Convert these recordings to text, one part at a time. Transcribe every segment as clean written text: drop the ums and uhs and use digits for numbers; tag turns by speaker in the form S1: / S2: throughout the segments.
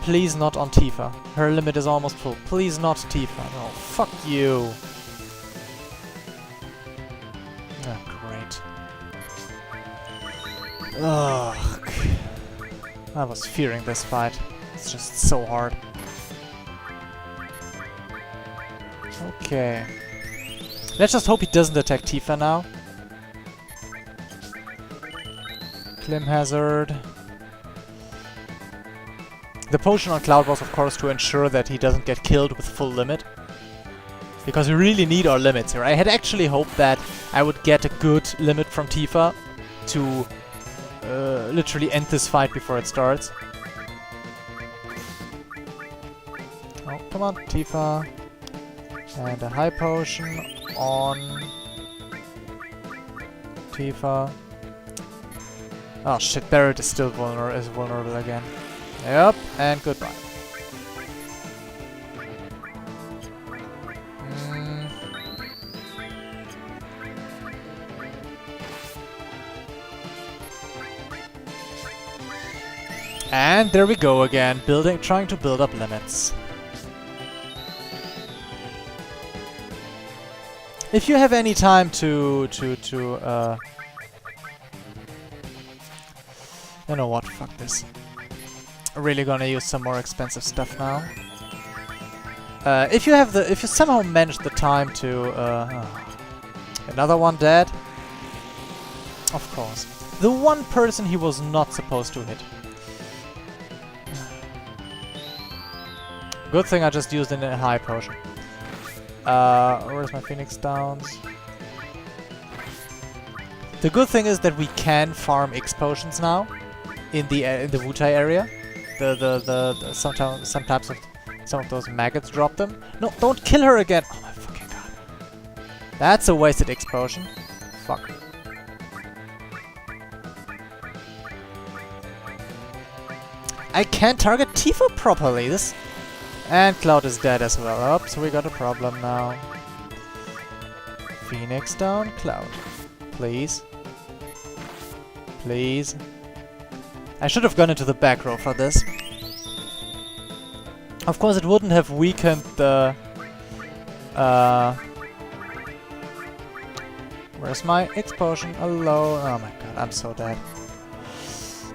S1: Please not on Tifa. Her limit is almost full. Please not Tifa. No, fuck you. Oh, great. Ugh. I was fearing this fight. It's just so hard. Okay. Let's just hope he doesn't attack Tifa now. Clim Hazard. The potion on Cloud was of course to ensure that he doesn't get killed with full limit. Because we really need our limits here. I had actually hoped that I would get a good limit from Tifa to literally end this fight before it starts. Oh, come on, Tifa. And a high potion on Tifa. Oh shit, Barret is still vulnerable again. Yep, and goodbye. And there we go again, trying to build up limits. If you have any time to you know what, fuck this. Really gonna use some more expensive stuff now. If you somehow manage the time to another one dead. Of course. The one person he was not supposed to hit. Good thing I just used in a high potion. Where's my Phoenix Downs? The good thing is that we can farm X potions now in the Wutai area. Some of those maggots drop them. No, don't kill her again! Oh my fucking god. That's a wasted X potion. Fuck. I can't target Tifa properly. And Cloud is dead as well. Oh, so we got a problem now. Phoenix down, Cloud. Please. Please. I should have gone into the back row for this. Of course, it wouldn't have weakened the... Where's my X potion? Hello. Oh my god, I'm so dead.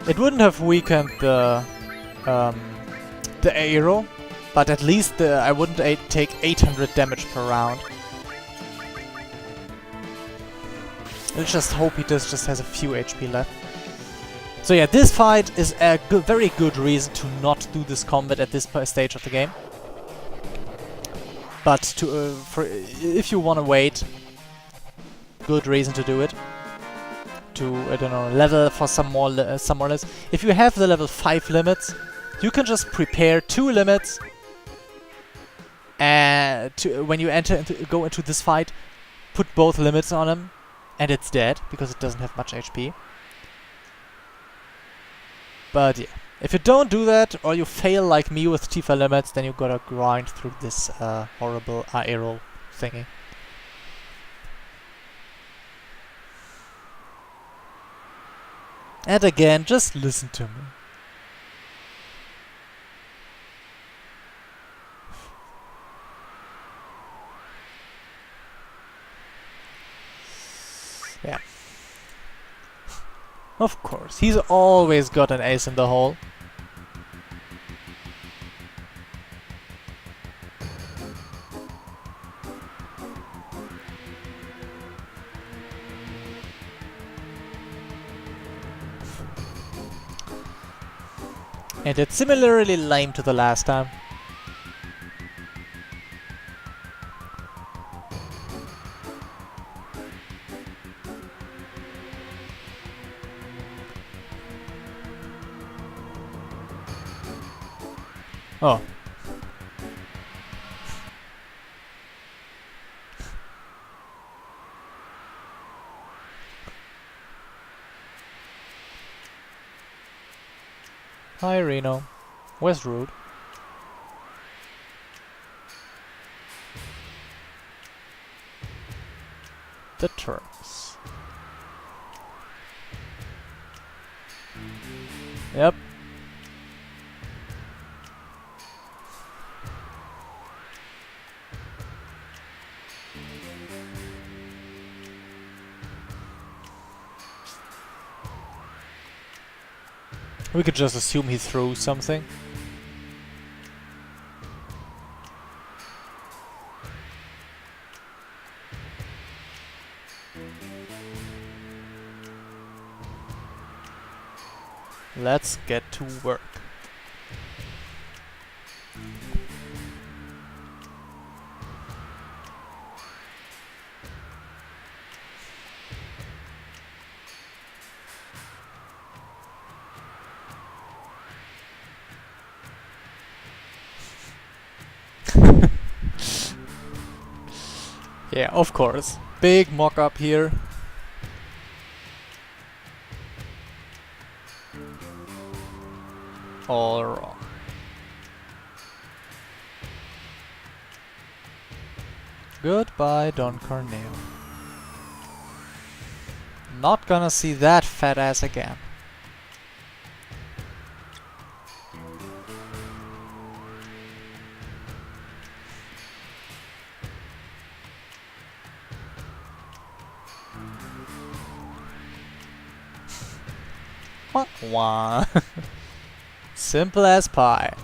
S1: It wouldn't have weakened the arrow, but at least I wouldn't take 800 damage per round. Let's just hope he just has a few HP left. So yeah, this fight is a very good reason to not do this combat at this stage of the game. But if you want to wait, good reason to do it. To, I don't know, level for some more limits. If you have the level 5 limits, you can just prepare 2 limits and when you go into this fight, put both limits on him and it's dead because it doesn't have much HP. But yeah, if you don't do that or you fail like me with Tifa limits, then you gotta grind through this horrible arrow thingy. And again, just listen to me. Yeah. Of course, he's always got an ace in the hole. And it's similarly lame to the last time. Oh. Hi Reno. Where's Rude? The Turks. Yep. We could just assume he threw something. Let's get to work. Yeah, of course. Big mock-up here. All wrong. Goodbye, Don Corneo. Not gonna see that fat ass again. Wah wah. Simple as pie.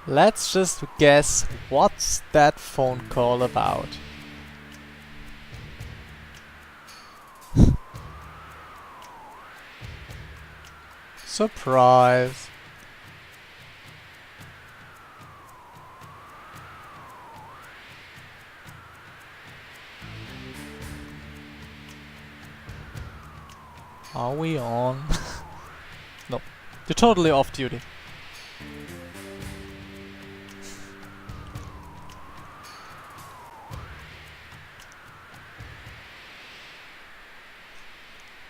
S1: Let's just guess what's that phone call about. Surprise. Are we on? No, you're totally off duty.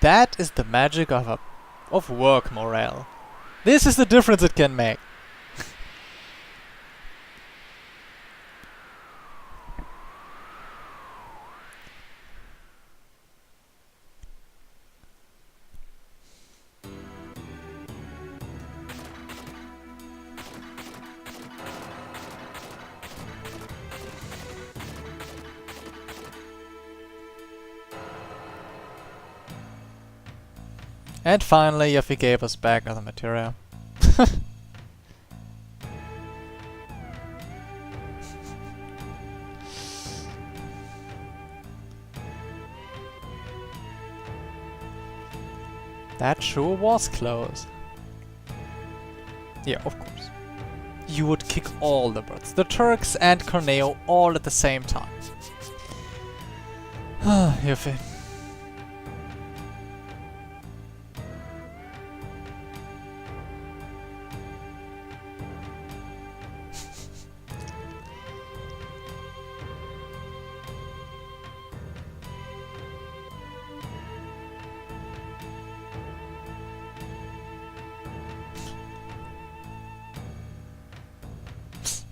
S1: That is the magic of work morale. This is the difference it can make. And finally, Yuffie gave us back other material. That sure was close. Yeah, of course. You would kick all the birds, the Turks and Corneo, all at the same time. Yuffie.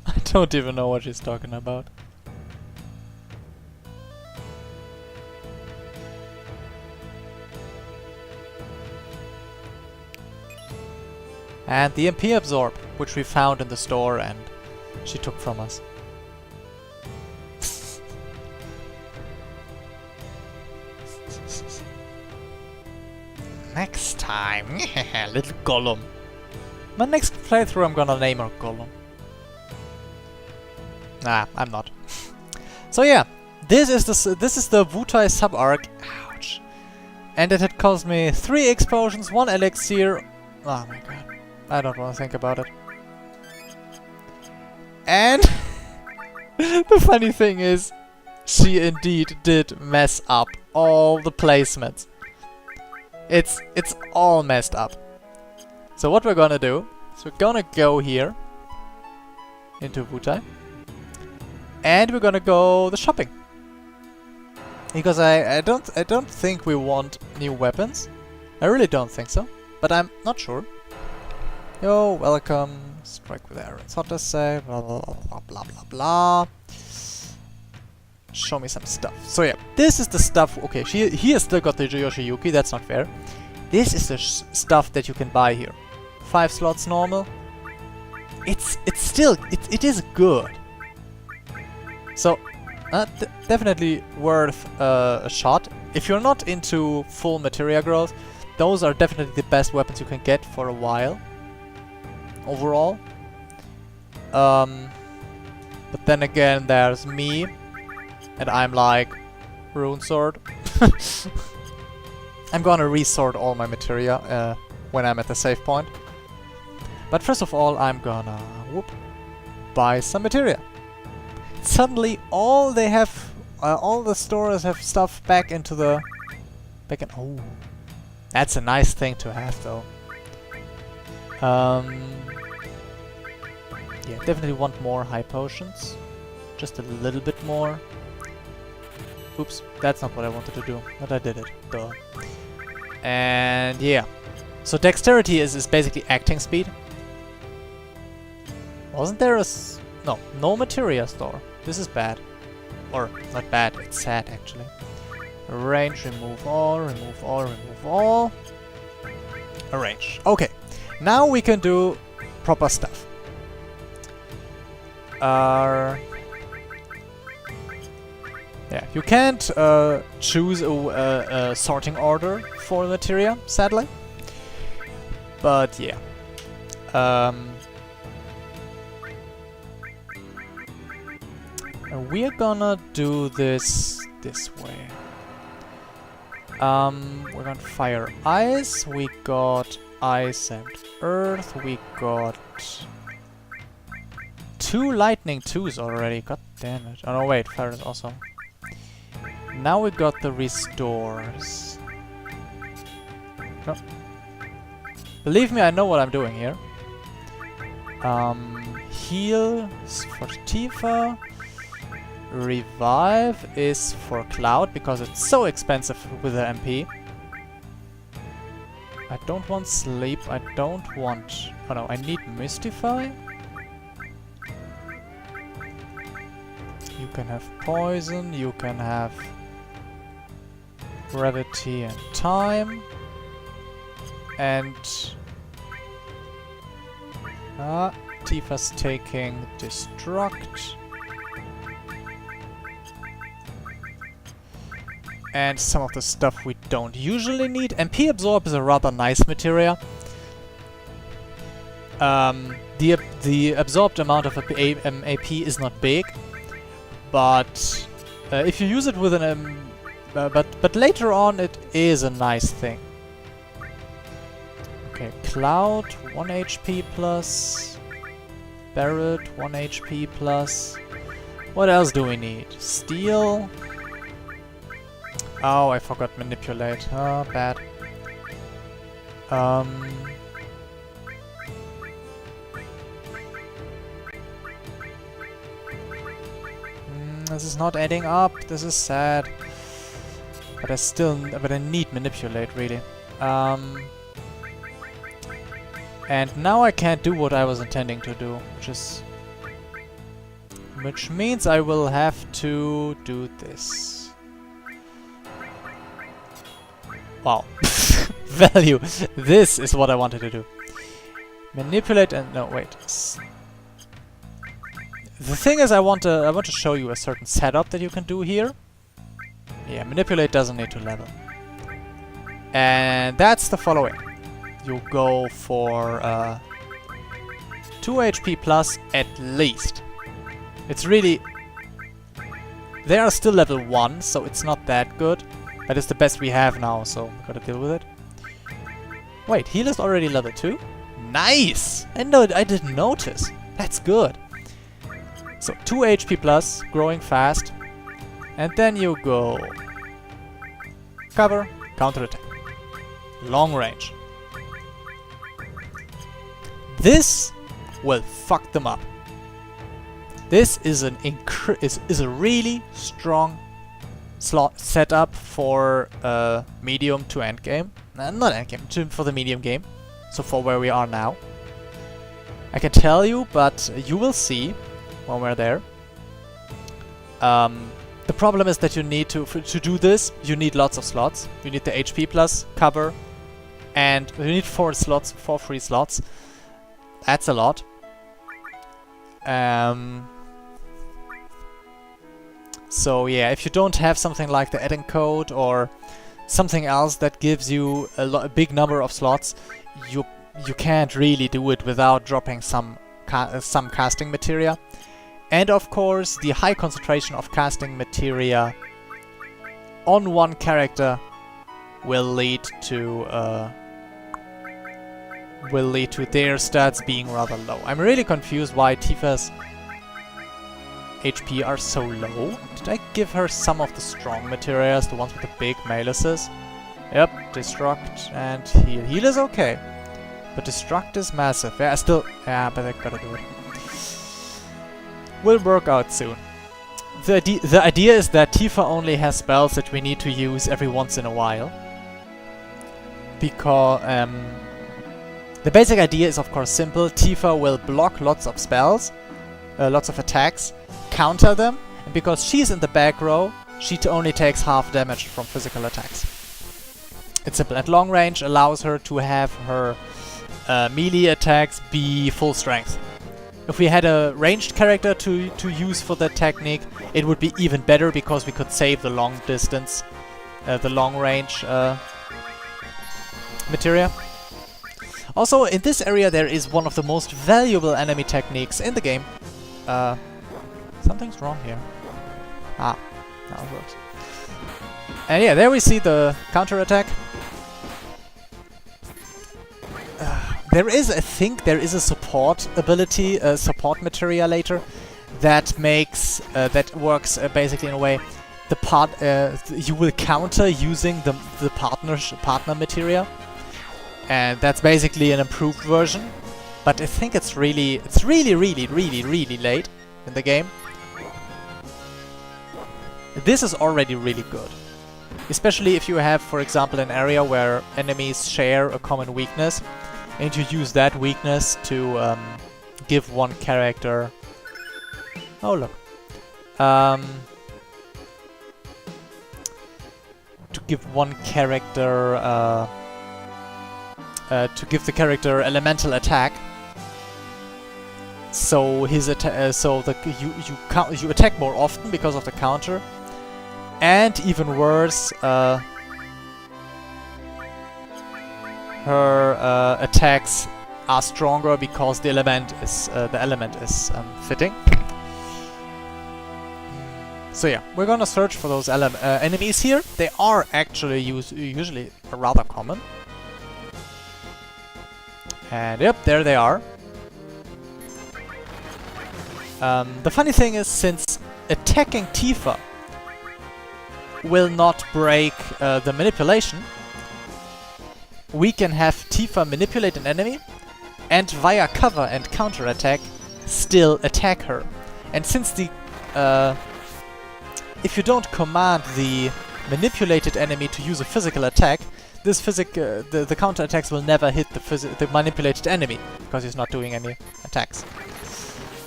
S1: I don't even know what she's talking about. And the MP Absorb, which we found in the store and she took from us. Next time, little Gollum. My next playthrough I'm gonna name her Gollum. Nah, I'm not. So yeah, this is the Wutai sub-arc. Ouch. And it had cost me 3 explosions, 1 elixir. Oh my god. I don't want to think about it. And the funny thing is, she indeed did mess up all the placements. It's all messed up. So what we're gonna do is we're gonna go here. into Wutai. And we're gonna go the shopping. Because I don't think we want new weapons. I really don't think so. But I'm not sure. Yo, welcome. Strike with arrows. What does say? Blah blah blah blah blah blah. Show me some stuff. So yeah, this is the stuff. Okay, he has still got the Yoshiyuki. That's not fair. This is the stuff that you can buy here. 5 slots normal. It's still it is good. So definitely worth a shot. If you're not into full materia growth, those are definitely the best weapons you can get for a while. Overall. But then again, there's me. And I'm like, Rune Sword. I'm gonna resort all my materia when I'm at the save point. But first of all, I'm gonna buy some materia. Suddenly, all they have, all the stores have stuff back in. Oh, that's a nice thing to have, though. Yeah, definitely want more high potions. Just a little bit more. Oops, that's not what I wanted to do, but I did it. Duh. And yeah. So dexterity is basically acting speed. Wasn't there a... No materia store. This is bad. Or, not bad, it's sad actually. Arrange, remove all, remove all, remove all. Arrange. Okay. Now we can do proper stuff. Yeah, you can't choose a sorting order for materia, sadly. But yeah. We're gonna do this way. We're gonna fire ice. We got ice and earth. We got 2 lightning 2s already. God damn it. Oh no, wait, fire is also. Now we got the restores. Oh. Believe me, I know what I'm doing here. Heal is for Tifa. Revive is for Cloud because it's so expensive with the MP. I don't want sleep. I don't want... Oh no, I need Mystify. You can have poison. You can have gravity and time. And Tifa's taking destruct. And some of the stuff we don't usually need. MP absorb is a rather nice materia. The absorbed amount of AP is not big, but if you use it with an but later on it is a nice thing. Okay, Cloud 1 HP plus, Barret 1 HP plus. What else do we need? Steel. Oh, I forgot manipulate. Oh, bad. This is not adding up. This is sad. But I need manipulate really. And now I can't do what I was intending to do, which means I will have to do this. Wow. Value. This is what I wanted to do. Manipulate and... No, wait. The thing is I want to show you a certain setup that you can do here. Yeah, manipulate doesn't need to level. And that's the following. You go for 2 HP plus at least. It's really... They are still level 1, so it's not that good. That is the best we have now, so we gotta deal with it. Wait, heal is already level 2? Nice! I didn't notice. That's good. So 2 HP plus, growing fast. And then you go... Cover, counter attack. Long range. This will fuck them up. This is is a really strong slot setup for medium to end game. Not end game, for the medium game. So for where we are now. I can tell you, but you will see when we're there. The problem is that you need to do this, you need lots of slots. You need the HP plus cover, and you need 4 free slots. That's a lot. So yeah, if you don't have something like the add-in code or something else that gives you a big number of slots, you can't really do it without dropping some casting materia. And of course, the high concentration of casting materia on one character will lead to their stats being rather low. I'm really confused why Tifa's HP are so low. Did I give her some of the strong materials, the ones with the big malices? Yep, Destruct and Heal. Heal is okay, but Destruct is massive. Yeah, but I gotta do it. Will work out soon. The idea is that Tifa only has spells that we need to use every once in a while. Because the basic idea is of course simple. Tifa will block lots of spells, lots of attacks, counter them, and because she's in the back row, she only takes half damage from physical attacks. It's simple. At long range allows her to have her melee attacks be full strength. If we had a ranged character to use for that technique, it would be even better because we could save the long distance, the long range materia. Also, in this area there is one of the most valuable enemy techniques in the game. Something's wrong here. Ah, now it works. And yeah, there we see the counter attack. There is, I think, there is a support ability, support materia later that makes that works basically in a way. You will counter using the partner materia, and that's basically an improved version. But I think it's really late in the game. This is already really good, especially if you have, for example, an area where enemies share a common weakness. And you use that weakness to give one character... Oh, look. To give one character... to give the character elemental attack. So his you attack more often because of the counter. And even worse... her attacks are stronger because the element is fitting. So yeah, we're gonna search for those enemies here. They are actually usually rather common. And yep, there they are. The funny thing is, since attacking Tifa will not break the manipulation, we can have Tifa manipulate an enemy and via cover and counter attack still attack her. And since the if you don't command the manipulated enemy to use a physical attack, this the counter attacks will never hit the manipulated enemy because he's not doing any attacks.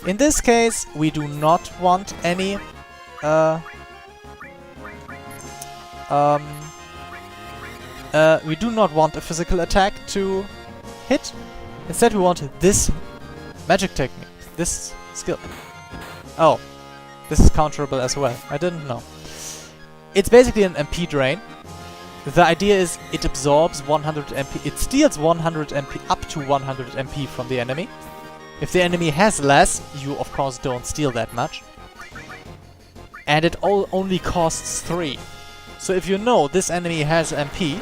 S1: In this case, we do not want any we do not want a physical attack to hit. Instead we want this magic technique, this skill. Oh, this is counterable as well. I didn't know. It's basically an MP drain. The idea is it absorbs 100 MP, it steals 100 MP, up to 100 MP from the enemy. If the enemy has less, you of course don't steal that much. And it only costs 3. So if you know this enemy has MP,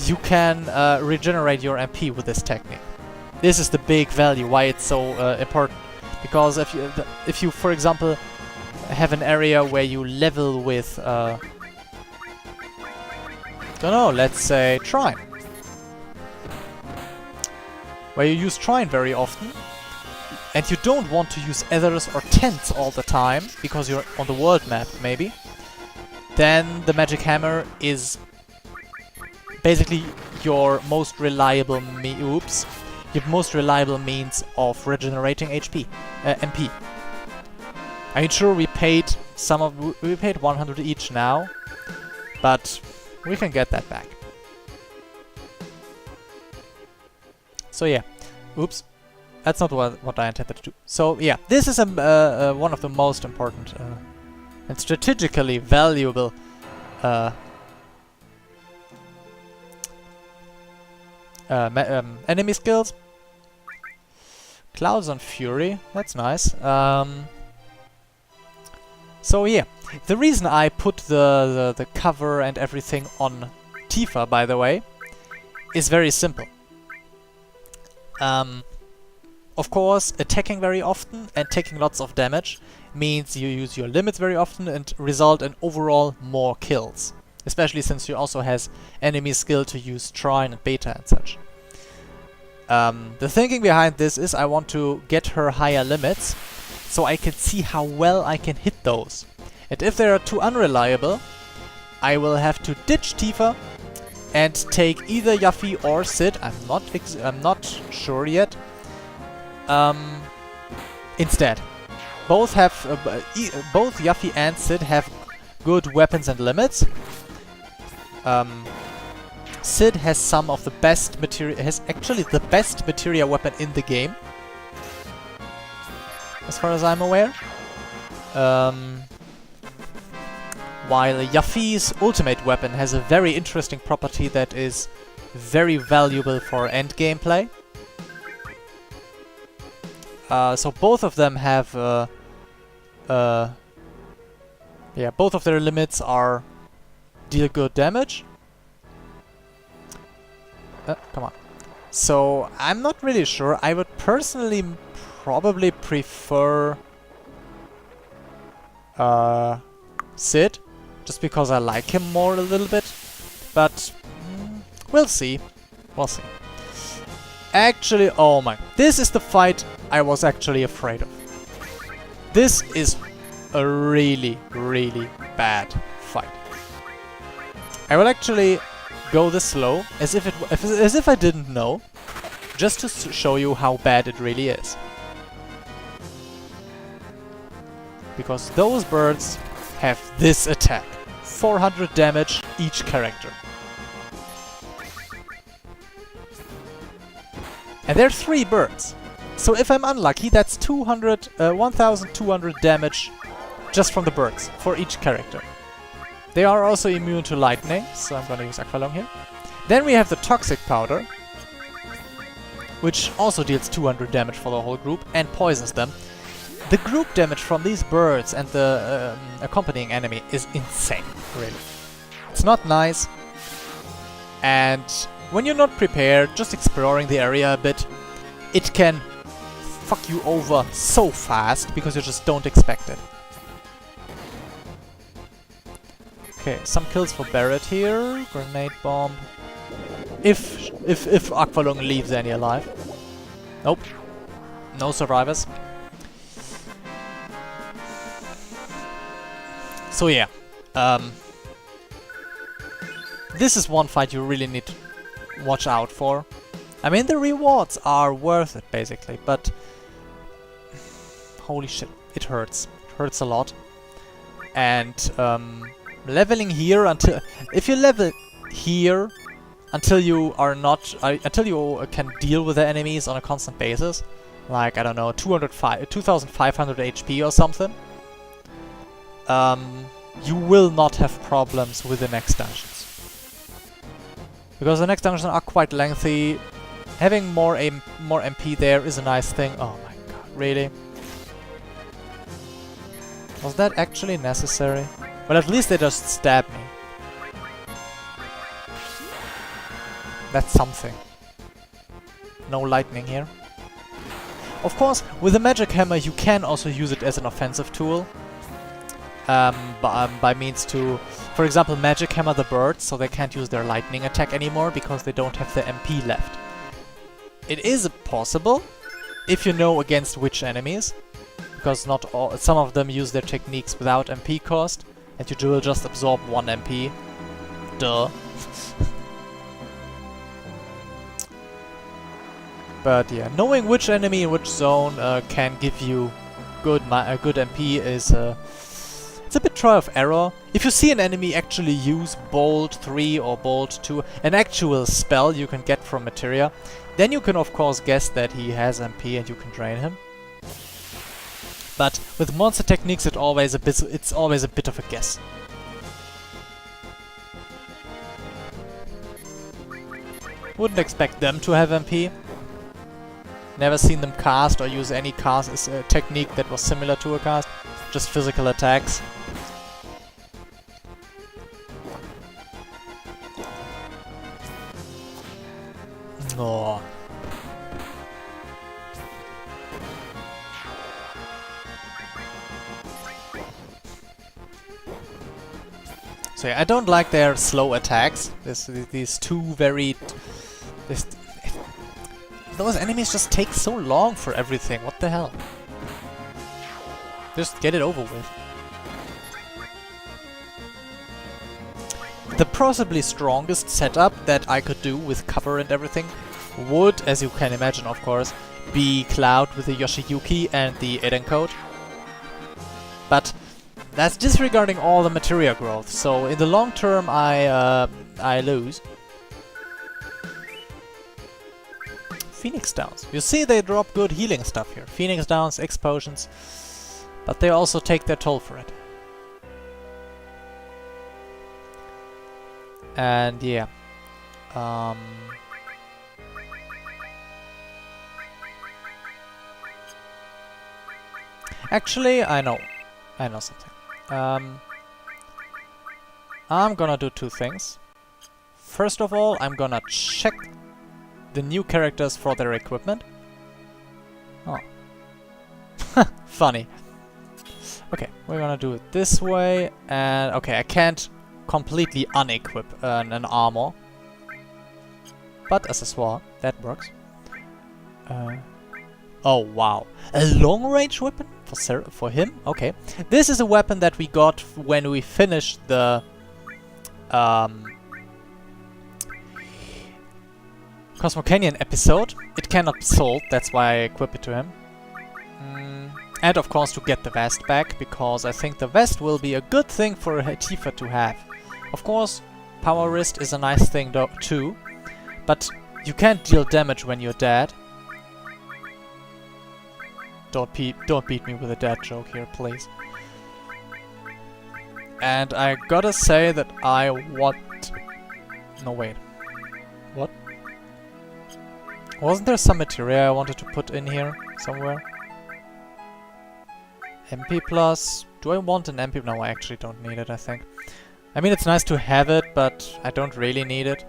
S1: you can regenerate your MP with this technique. This is the big value, why it's so important. Because if you, for example, have an area where you level with, don't know, let's say Trine, where you use Trine very often, and you don't want to use ethers or tents all the time, because you're on the world map, maybe, then the magic hammer is basically your most reliable means of regenerating HP, MP. I mean, sure, we paid 100 each now, but we can get that back. So yeah, oops, that's not what I intended to do. So yeah, this is one of the most important and strategically valuable enemy skills. Clouds on Fury, that's nice. So yeah, the reason I put the cover and everything on Tifa, by the way, is very simple. Of course, attacking very often and taking lots of damage means you use your limits very often and result in overall more kills. Especially since she also has enemy skill to use Trine and Beta and such. The thinking behind this is I want to get her higher limits, so I can see how well I can hit those. And if they are too unreliable, I will have to ditch Tifa and take either Yuffie or Sid. I'm not sure yet. Instead, both Yuffie and Sid have good weapons and limits. Sid has some of the best materia. Has actually the best materia weapon in the game, as far as I'm aware. While Yuffie's ultimate weapon has a very interesting property that is very valuable for end gameplay. So both of them have, yeah, both of their limits are deal good damage. Come on. So I'm not really sure. I would personally probably prefer Sid, just because I like him more a little bit. But we'll see. We'll see. Actually, oh my, this is the fight I was actually afraid of. This is a really, really bad fight. I will actually go this slow, as if I didn't know, just to show you how bad it really is. Because those birds have this attack. 400 damage each character. And they're 3 birds. So if I'm unlucky, that's 1,200 damage just from the birds, for each character. They are also immune to lightning, so I'm gonna use Aqualung here. Then we have the Toxic Powder, which also deals 200 damage for the whole group and poisons them. The group damage from these birds and the accompanying enemy is insane, really. It's not nice, and when you're not prepared, just exploring the area a bit, it can fuck you over so fast because you just don't expect it. Okay, some kills for Barret here. Grenade bomb. If Aqualung leaves any alive. Nope. No survivors. So yeah. This is one fight you really need to watch out for. I mean, the rewards are worth it, basically, but holy shit, it hurts. It hurts a lot. And leveling here until... If you level here until you are not... until you can deal with the enemies on a constant basis, like, I don't know, 2,500 HP or something, you will not have problems with the next dungeons. Because the next dungeons are quite lengthy. Having more MP there is a nice thing. Oh my god, really? Was that actually necessary? Well, at least they just stabbed me. That's something. No lightning here. Of course, with the magic hammer you can also use it as an offensive tool. By means to, for example, magic hammer the birds so they can't use their lightning attack anymore because they don't have the MP left. It is possible, if you know against which enemies, because not all, some of them use their techniques without MP cost, and you will just absorb 1 MP. Duh. But yeah, knowing which enemy in which zone can give you good MP is it's a bit trial of error. If you see an enemy actually use Bolt 3 or Bolt 2, an actual spell you can get from materia, then you can of course guess that he has MP and you can drain him. But with monster techniques it's always a bit of a guess. Wouldn't expect them to have MP. Never seen them cast or use any cast technique that was similar to a cast. Just physical attacks. Oh. So yeah, I don't like their slow attacks. These two very... Those enemies just take so long for everything. What the hell? Just get it over with. The possibly strongest setup that I could do with cover and everything would, as you can imagine of course, be Cloud with the Yoshiyuki and the Eden Code. But that's disregarding all the materia growth, so in the long term I lose. Phoenix Downs. You see they drop good healing stuff here. Phoenix Downs, X potions, but they also take their toll for it. And yeah. Actually, I know something. I'm gonna do 2 things. First of all, I'm gonna check the new characters for their equipment. Oh. Funny. Okay, we're gonna do it this way, and okay, I can't completely unequip an armor. But accessoire, that works. Oh wow, a long-range weapon for him? Okay. This is a weapon that we got when we finished the Cosmo Canyon episode. It cannot be sold, that's why I equip it to him. And of course to get the vest back, because I think the vest will be a good thing for Tifa to have. Of course, Power Wrist is a nice thing too, but you can't deal damage when you're dead. Don't beat me with a dad joke here, please. And I gotta say that I want... No, wait. What? Wasn't there some materia I wanted to put in here somewhere? MP plus... Do I want an MP? No, I actually don't need it, I think. I mean, it's nice to have it, but I don't really need it.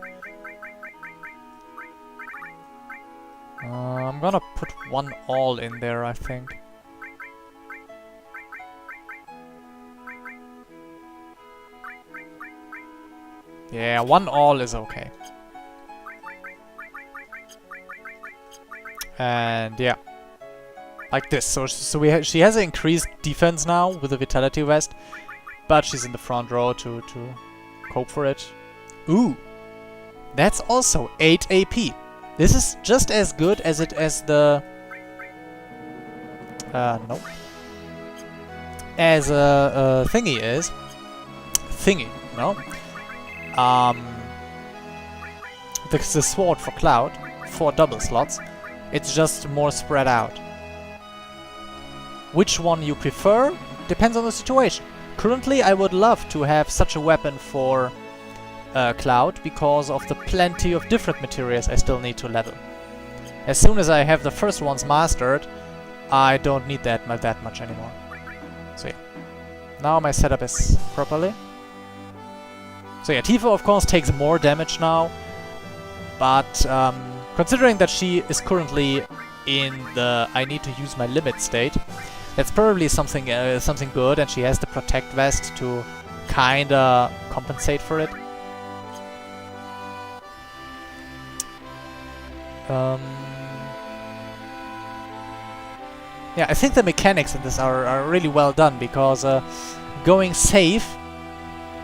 S1: I'm gonna put 1 all in there, I think. Yeah, 1 all is okay. And yeah, like this. So she has an increased defense now with the Vitality Vest, but she's in the front row to cope for it. Ooh, that's also 8 AP. This is just as good as the no, as a thingy is. Thingy, no. The sword for Cloud, 4 double slots. It's just more spread out. Which one you prefer depends on the situation. Currently, I would love to have such a weapon for Cloud because of the plenty of different materials I still need to level. As soon as I have the first ones mastered, I don't need that much anymore. So yeah, now my setup is properly. So yeah, Tifa of course takes more damage now, but considering that she is currently in the I need to use my limit state, that's probably something good, and she has the Protect Vest to kinda compensate for it. Yeah, I think the mechanics in this are really well done, because going safe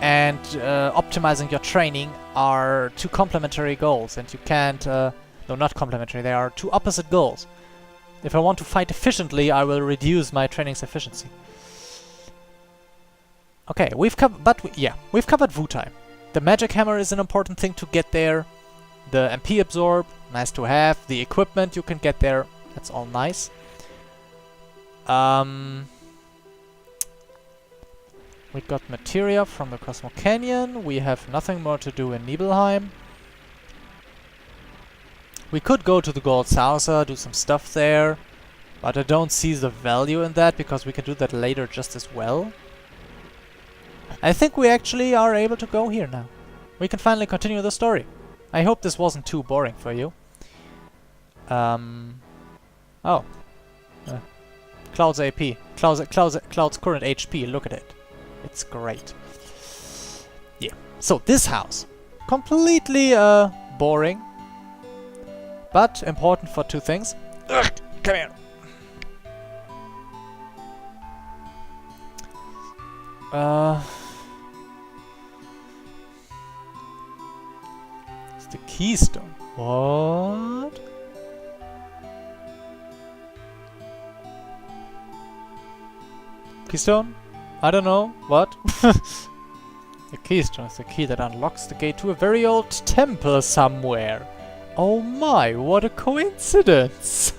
S1: and optimizing your training are two complementary goals, and you can't... no, not complementary, they are two opposite goals. If I want to fight efficiently, I will reduce my training's efficiency. Okay, we've covered Wutai. The magic hammer is an important thing to get there. The MP absorb, nice to have. The equipment you can get there, that's all nice. We got materia from the Cosmo Canyon. We have nothing more to do in Nibelheim. We could go to the Gold Saucer, do some stuff there, but I don't see the value in that, because we can do that later just as well. I think we actually are able to go here now. We can finally continue the story. I hope this wasn't too boring for you. Oh. Cloud's AP. Cloud's current HP, look at it. It's great. Yeah. So, this house. Completely, boring. But important for two things. Ugh, come here. It's the keystone. What? Keystone? I don't know. What? The keystone is the key that unlocks the gate to a very old temple somewhere. Oh my, what a coincidence!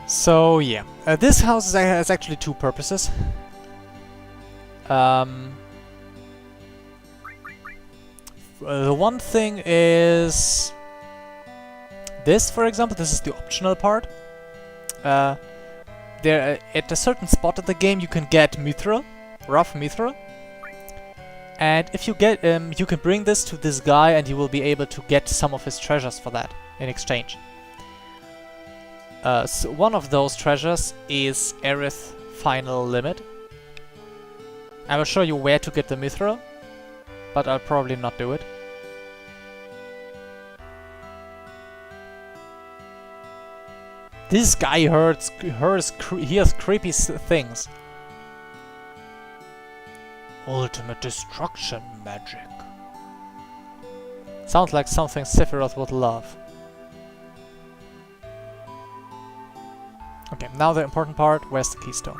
S1: So yeah, this house has actually two purposes. The one thing is this, for example. This is the optional part. There, at a certain spot of the game, you can get mithril, rough mithril, and if you get, you can bring this to this guy, and you will be able to get some of his treasures for that in exchange. So one of those treasures is Aerith Final Limit. I will show you where to get the mithril, but I'll probably not do it. This guy hears creepy things. Ultimate destruction magic. Sounds like something Sephiroth would love. Okay, now the important part. Where's the keystone?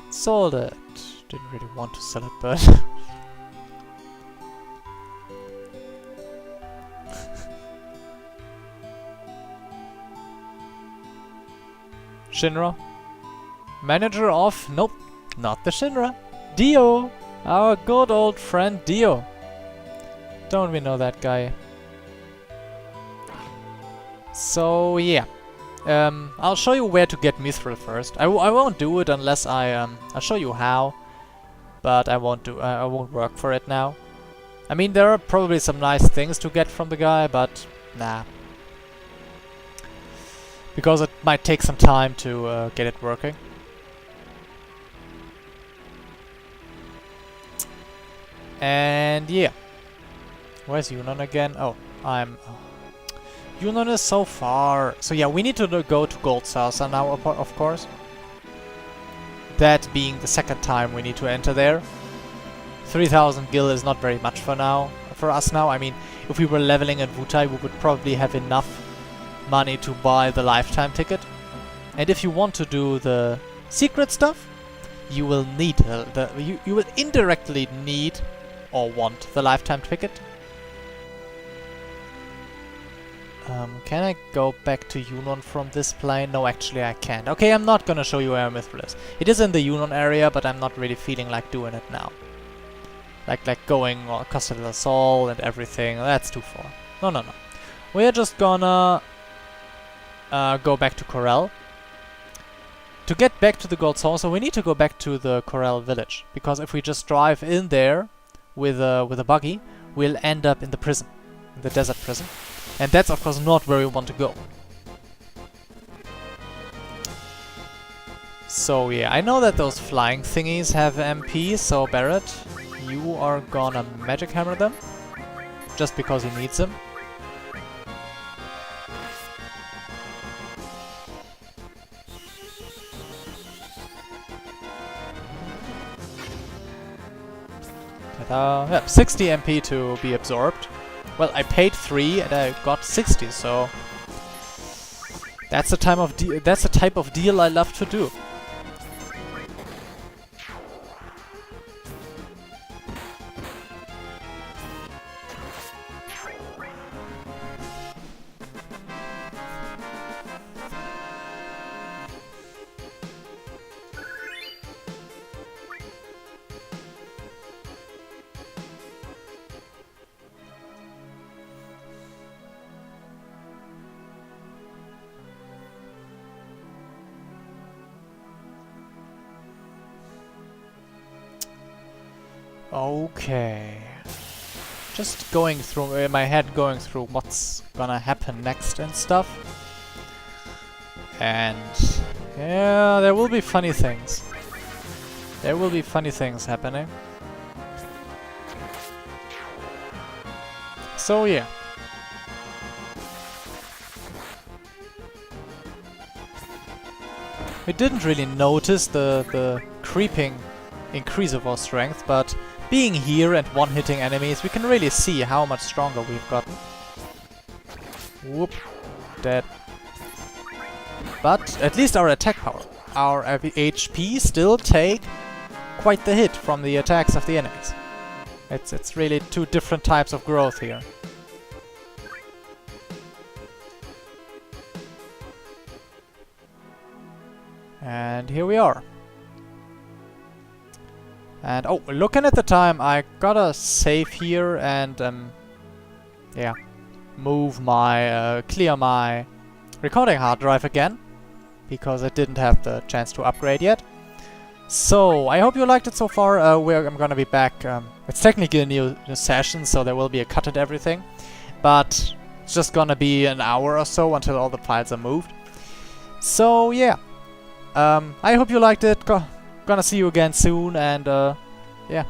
S1: Sold it. Didn't really want to sell it, but... Shinra? Manager of... Nope, not the Shinra. Dio! Our good old friend Dio. Don't we know that guy? So, yeah. I'll show you where to get mithril first. I won't do it unless I'll show you how, but I won't work for it now. I mean, there are probably some nice things to get from the guy, but nah. Because it might take some time to get it working. And yeah. Where's Yunnan again? Oh, Yunnan is so far. So yeah, we need to go to Gold Saucer now, of course. That being the second time we need to enter there. 3000 gil is not very much for now. For us now, I mean, if we were leveling at Wutai, we would probably have enough money to buy the lifetime ticket. And if you want to do the secret stuff, you will need you will indirectly need or want the lifetime ticket. Can I go back to Yunnan from this plane? No, actually I can't. Okay, I'm not gonna show you where mithril is. It is in the Yunnan area, but I'm not really feeling like doing it now. Like going on Costa del Sol and everything. That's too far. No. We're just gonna go back to Corel. To get back to the Gold Saucer, we need to go back to the Corel village, because if we just drive in there with a buggy, we'll end up in the prison, in the desert prison, and that's of course not where we want to go. So yeah, I know that those flying thingies have MP, so Barret, you are gonna magic hammer them. Just because he needs them. Ta-da! Yeah, 60 MP to be absorbed. Well, I paid 3 and I got 60, so that's the type of deal I love to do. Okay. Just going through in my head, going through what's gonna happen next and stuff. And yeah, there will be funny things. There will be funny things happening. So yeah. We didn't really notice the creeping increase of our strength, but being here and one-hitting enemies, we can really see how much stronger we've gotten. Whoop. Dead. But at least our attack power, our HP still take quite the hit from the attacks of the enemies. It's really two different types of growth here. And here we are. And oh, looking at the time, I gotta save here and yeah, move my clear my recording hard drive again, because I didn't have the chance to upgrade yet. So I hope you liked it so far. I'm gonna be back. It's technically a new session, so there will be a cut and everything, but it's just gonna be an hour or so until all the files are moved. So yeah, I hope you liked it. Gonna see you again soon, and yeah.